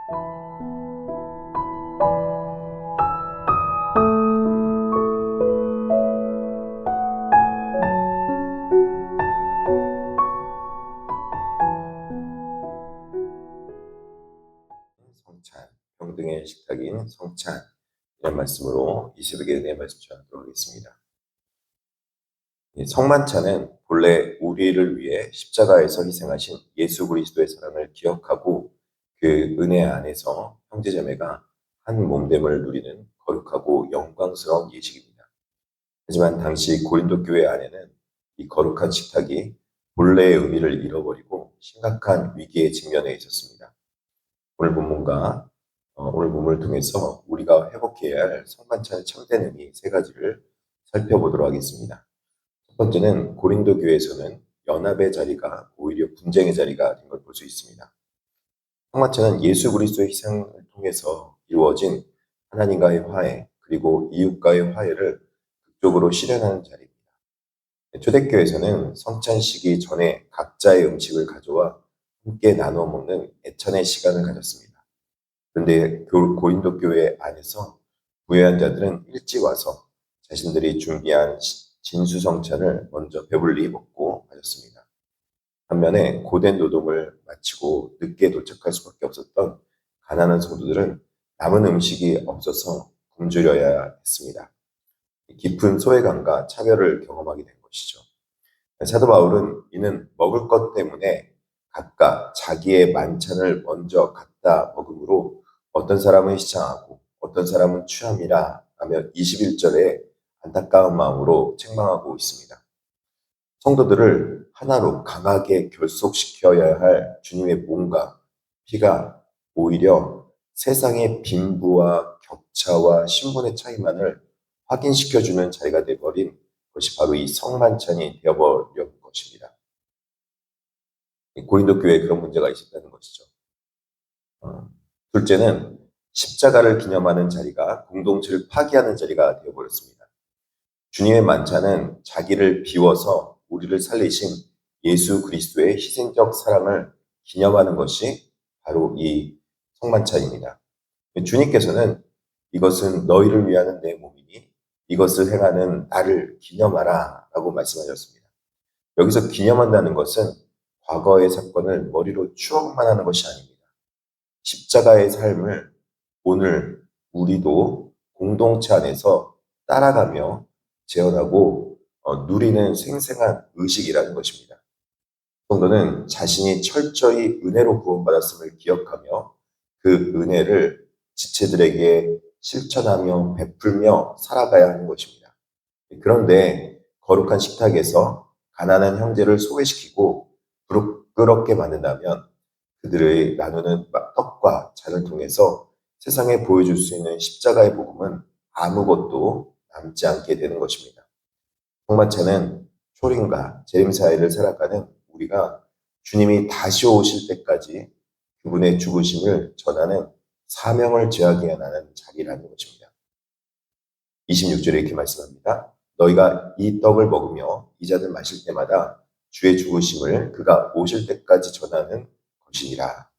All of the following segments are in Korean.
성찬, 평등의 식탁인 성찬, 이런 말씀으로 이 새벽에 은혜의 말씀 전하도록 하겠습니다. 성만찬은 본래 우리를 위해 십자가에서 희생하신 예수 그리스도의 사랑을 기억하고 그 은혜 안에서 형제자매가 한 몸됨을 누리는 거룩하고 영광스러운 예식입니다. 하지만 당시 고린도 교회 안에는 이 거룩한 식탁이 본래의 의미를 잃어버리고 심각한 위기에 직면해 있었습니다. 오늘 본문을 통해서 우리가 회복해야 할 성만찬의 참된 의미 세 가지를 살펴보도록 하겠습니다. 첫 번째는 고린도 교회에서는 연합의 자리가 오히려 분쟁의 자리가 된 걸 볼 수 있습니다. 성만찬은 예수 그리스도의 희생을 통해서 이루어진 하나님과의 화해 그리고 이웃과의 화해를 극적으로 실현하는 자리입니다. 초대교회에서는 성찬식이 전에 각자의 음식을 가져와 함께 나누어 먹는 애찬의 시간을 가졌습니다. 그런데 고린도 교회 안에서 부유한 자들은 일찍 와서 자신들이 준비한 진수성찬을 먼저 배불리 먹고 마셨습니다. 반면에 고된 노동을 마치고 늦게 도착할 수밖에 없었던 가난한 성도들은 남은 음식이 없어서 굶주려야 했습니다. 깊은 소외감과 차별을 경험하게 된 것이죠. 사도 바울은 이는 먹을 것 때문에 각각 자기의 만찬을 먼저 갖다 먹음으로 어떤 사람은 시창하고 어떤 사람은 취함이라 하며 21절에 안타까운 마음으로 책망하고 있습니다. 성도들을 하나로 강하게 결속시켜야 할 주님의 몸과 피가 오히려 세상의 빈부와 격차와 신분의 차이만을 확인시켜주는 자리가 되어버린 것이 바로 이 성만찬이 되어버린 것입니다. 고린도 교회에 그런 문제가 있었다는 것이죠. 둘째는 십자가를 기념하는 자리가 공동체를 파괴하는 자리가 되어버렸습니다. 주님의 만찬은 자기를 비워서 우리를 살리신 예수 그리스도의 희생적 사랑을 기념하는 것이 바로 이 성만찬입니다. 주님께서는 이것은 너희를 위하는 내 몸이니 이것을 행하는 나를 기념하라 라고 말씀하셨습니다. 여기서 기념한다는 것은 과거의 사건을 머리로 추억만 하는 것이 아닙니다. 십자가의 삶을 오늘 우리도 공동체 안에서 따라가며 재현하고 누리는 생생한 의식이라는 것입니다. 성도는 자신이 철저히 은혜로 구원받았음을 기억하며 그 은혜를 지체들에게 실천하며 베풀며 살아가야 하는 것입니다. 그런데 거룩한 식탁에서 가난한 형제를 소외시키고 부끄럽게 만든다면 그들의 나누는 떡과 잔을 통해서 세상에 보여줄 수 있는 십자가의 복음은 아무것도 남지 않게 되는 것입니다. 성만찬은 초림과 재림 사이를 살아가는 우리가 주님이 다시 오실 때까지 그분의 죽으심을 전하는 사명을 지하게 하는 자리라는 것입니다. 26절에 이렇게 말씀합니다. 너희가 이 떡을 먹으며 이 잔을 마실 때마다 주의 죽으심을 그가 오실 때까지 전하는 것이니라.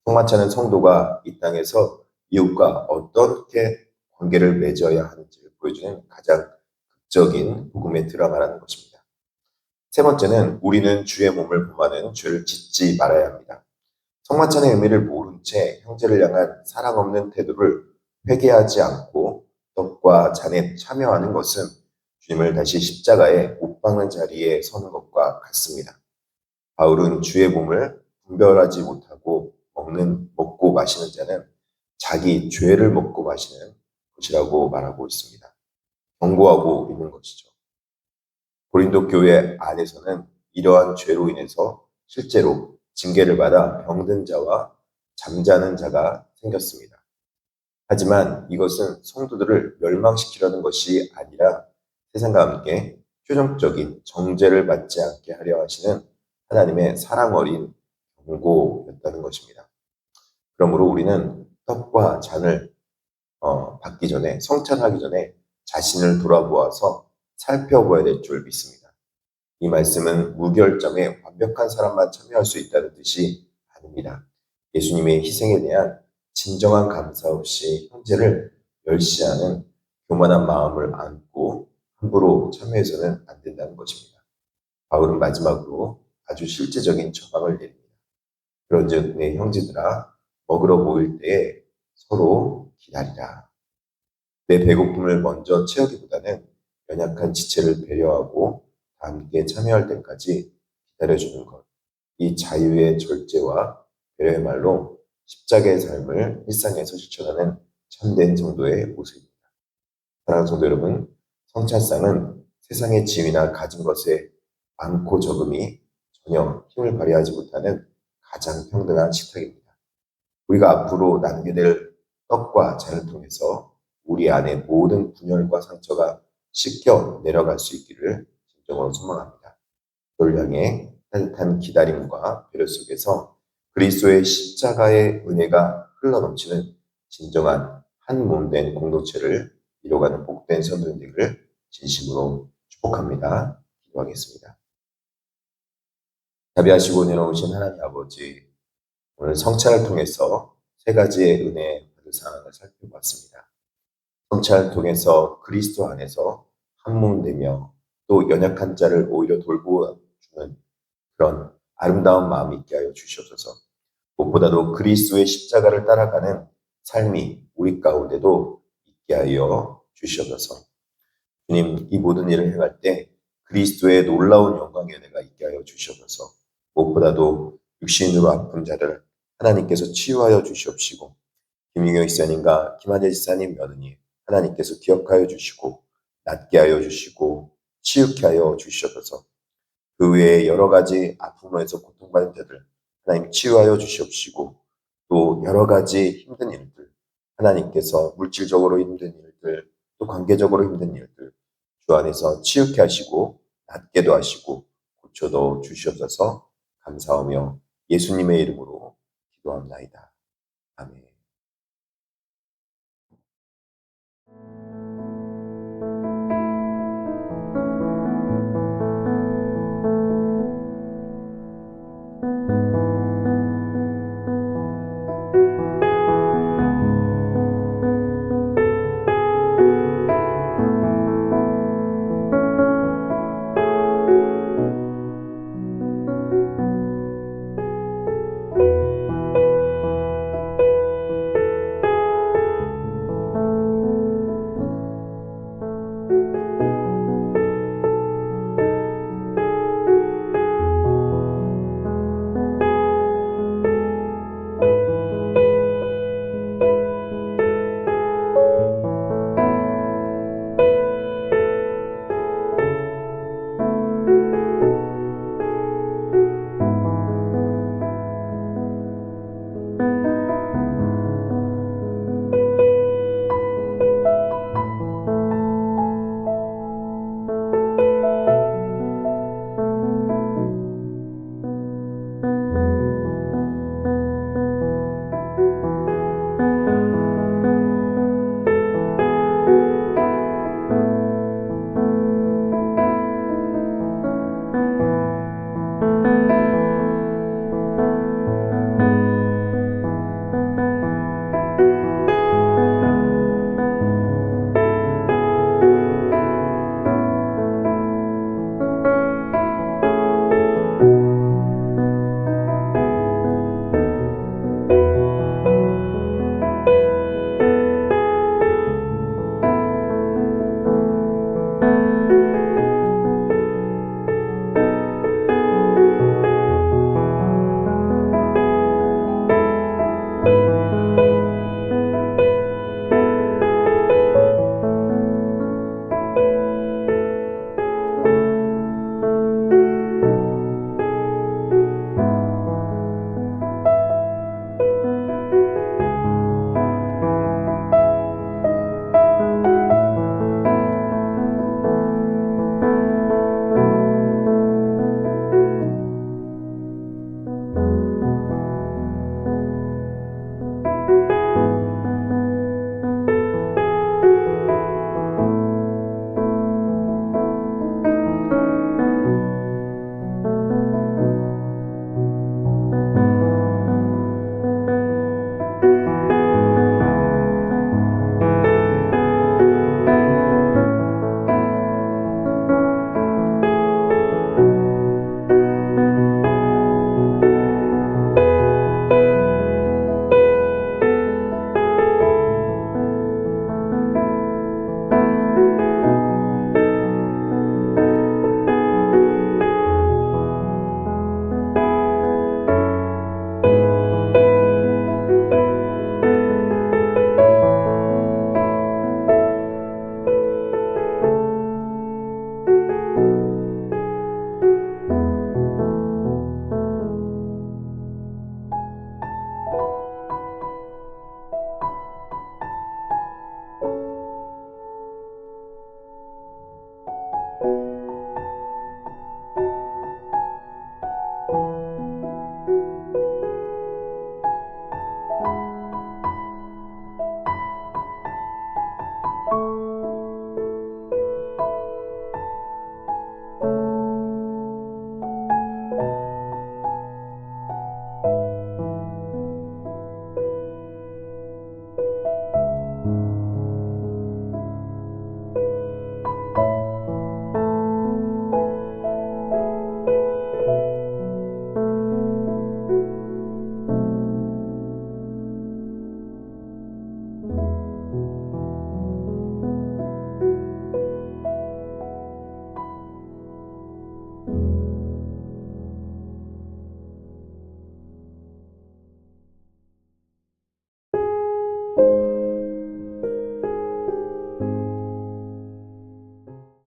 성만찬은 성도가 이 땅에서 이웃과 어떻게 관계를 맺어야 하는지를 보여주는 가장 극적인 복음의 드라마라는 것입니다. 세 번째는 우리는 주의 몸을 범하는 죄를 짓지 말아야 합니다. 성만찬의 의미를 모른 채 형제를 향한 사랑 없는 태도를 회개하지 않고 떡과 잔에 참여하는 것은 주님을 다시 십자가에 못 박는 자리에 서는 것과 같습니다. 바울은 주의 몸을 분별하지 못하고 먹고 마시는 자는 자기 죄를 먹고 마시는 것이라고 말하고 있습니다. 경고하고 있는 것이죠. 고린도 교회 안에서는 이러한 죄로 인해서 실제로 징계를 받아 병든 자와 잠자는 자가 생겼습니다. 하지만 이것은 성도들을 멸망시키려는 것이 아니라 세상과 함께 최종적인 정죄를 받지 않게 하려 하시는 하나님의 사랑 어린 경고였다는 것입니다. 그러므로 우리는 떡과 잔을 받기 전에, 성찬하기 전에 자신을 돌아보아서 살펴봐야 될 줄 믿습니다. 이 말씀은 무결점에 완벽한 사람만 참여할 수 있다는 뜻이 아닙니다. 예수님의 희생에 대한 진정한 감사 없이 형제를 멸시하는 교만한 마음을 안고 함부로 참여해서는 안 된다는 것입니다. 바울은 마지막으로 아주 실제적인 처방을 내립니다. 그런즉 내 형제들아 먹으러 모일 때에 서로 기다리라. 내 배고픔을 먼저 채우기보다는 연약한 지체를 배려하고 함께 참여할 때까지 기다려주는 것. 이 자유의 절제와 배려의 말로 십자가의 삶을 일상에서 실천하는 참된 성도의 모습입니다. 사랑하는 성도 여러분, 성찬상은 세상의 지위나 가진 것에 많고 적음이 전혀 힘을 발휘하지 못하는 가장 평등한 식탁입니다. 우리가 앞으로 나누게 될 떡과 잔을 통해서 우리 안에 모든 분열과 상처가 씻겨 내려갈 수 있기를 진정으로 소망합니다. 그를 향해 따뜻한 기다림과 배려 속에서 그리스도의 십자가의 은혜가 흘러넘치는 진정한 한 몸 된 공동체를 이뤄가는 복된 성도님 되기를 진심으로 축복합니다. 기도하겠습니다. 자비하시고 은혜로우신 하나님 아버지, 오늘 성찬을 통해서 세 가지의 은혜 받을 상황을 살펴봤습니다. 성찬을 통해서 그리스도 안에서 한 몸 되며 또 연약한 자를 오히려 돌보주는 그런 아름다운 마음이 있게 하여 주시옵소서. 무엇보다도 그리스도의 십자가를 따라가는 삶이 우리 가운데도 있게 하여 주시옵소서. 주님, 이 모든 일을 행할 때 그리스도의 놀라운 영광의 은혜가 있게 하여 주시옵소서. 무엇보다도 육신으로 아픈 자를 하나님께서 치유하여 주시옵시고, 김유경 지사님과 김한재 지사님 며느니 하나님께서 기억하여 주시고 낫게 하여 주시고 치유케 하여 주시옵소서. 그 외에 여러 가지 아픔으로해서 고통받는 자들 하나님 치유하여 주시옵시고, 또 여러 가지 힘든 일들, 하나님께서 물질적으로 힘든 일들, 또 관계적으로 힘든 일들 주 안에서 치유케 하시고 낫게도 하시고 고쳐도 주시옵소서. 감사하며 예수님의 이름으로 기도합나이다. 아멘.